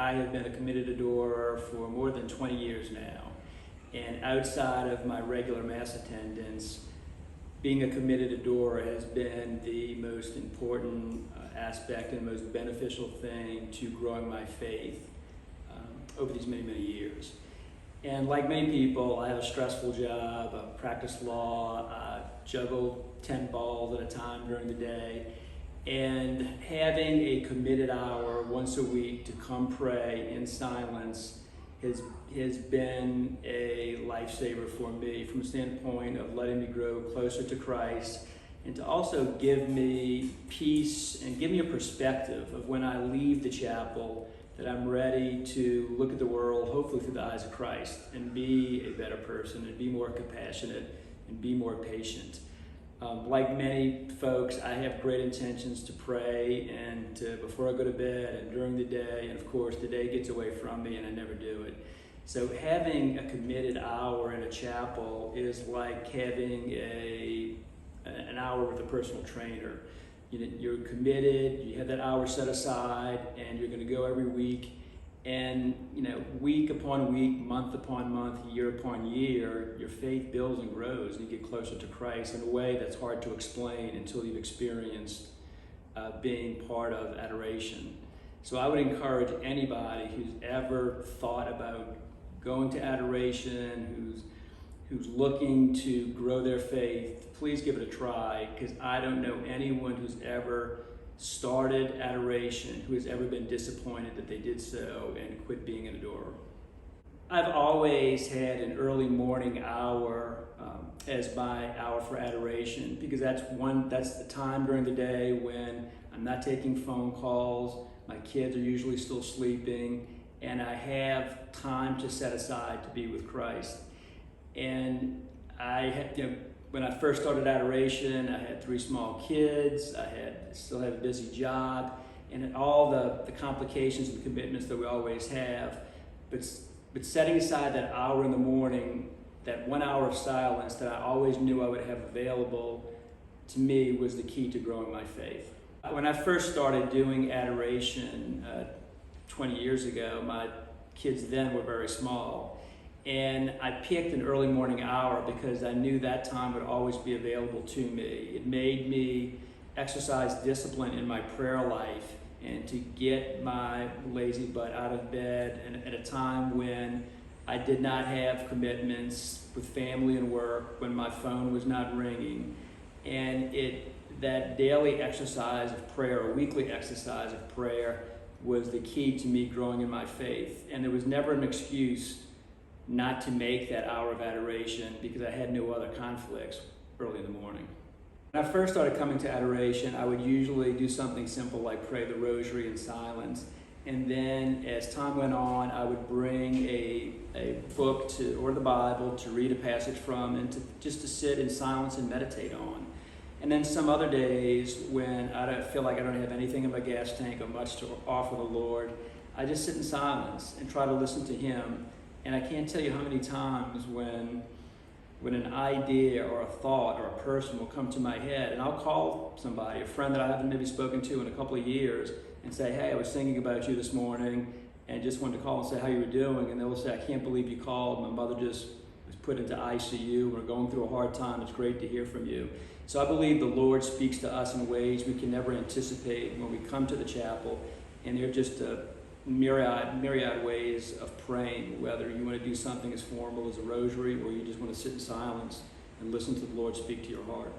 I have been a committed adorer for more than 20 years now. And outside of my regular Mass attendance, being a committed adorer has been the most important aspect and most beneficial thing to growing my faith over these many, many years. And like many people, I have a stressful job, I practice law, I juggle 10 balls at a time during the day. And having a committed hour once a week to come pray in silence has been a lifesaver for me from a standpoint of letting me grow closer to Christ and to also give me peace and give me a perspective of when I leave the chapel that I'm ready to look at the world, hopefully through the eyes of Christ, and be a better person and be more compassionate and be more patient. Like many folks, I have great intentions to pray and before I go to bed and during the day, and of course the day gets away from me and I never do it. So having a committed hour in a chapel is like having an hour with a personal trainer. You're committed, you have that hour set aside, and you're going to go every week. And week upon week, month upon month, year upon year, your faith builds and grows, and you get closer to Christ in a way that's hard to explain until you've experienced being part of adoration. So I would encourage anybody who's ever thought about going to adoration, who's looking to grow their faith, please give it a try, because I don't know anyone who's ever started adoration who has ever been disappointed that they did so and quit being an adorer. I've always had an early morning hour as my hour for adoration, because that's the time during the day when I'm not taking phone calls, my kids are usually still sleeping, and I have time to set aside to be with Christ. And when I first started adoration, I had 3 small kids, I still had a busy job, and all the complications and commitments that we always have. But setting aside that hour in the morning, that 1 hour of silence that I always knew I would have available, to me was the key to growing my faith. When I first started doing adoration 20 years ago, my kids then were very small. And I picked an early morning hour because I knew that time would always be available to me. It made me exercise discipline in my prayer life and to get my lazy butt out of bed and at a time when I did not have commitments with family and work, when my phone was not ringing. And that daily exercise of prayer, or weekly exercise of prayer, was the key to me growing in my faith. And there was never an excuse not to make that hour of adoration because I had no other conflicts early in the morning. When I first started coming to adoration, I would usually do something simple like pray the rosary in silence. And then as time went on, I would bring a book or the Bible to read a passage from and just to sit in silence and meditate on. And then some other days when I don't feel like I don't have anything in my gas tank or much to offer the Lord, I just sit in silence and try to listen to Him. And I can't tell you how many times when an idea or a thought or a person will come to my head, and I'll call somebody, a friend that I haven't maybe spoken to in a couple of years, and say, hey, I was thinking about you this morning and just wanted to call and say how you were doing. And they'll say, I can't believe you called. My mother just was put into ICU. We're going through a hard time. It's great to hear from you. So I believe the Lord speaks to us in ways we can never anticipate when we come to the chapel, and they're just myriad ways of praying, whether you want to do something as formal as a rosary or you just want to sit in silence and listen to the Lord speak to your heart.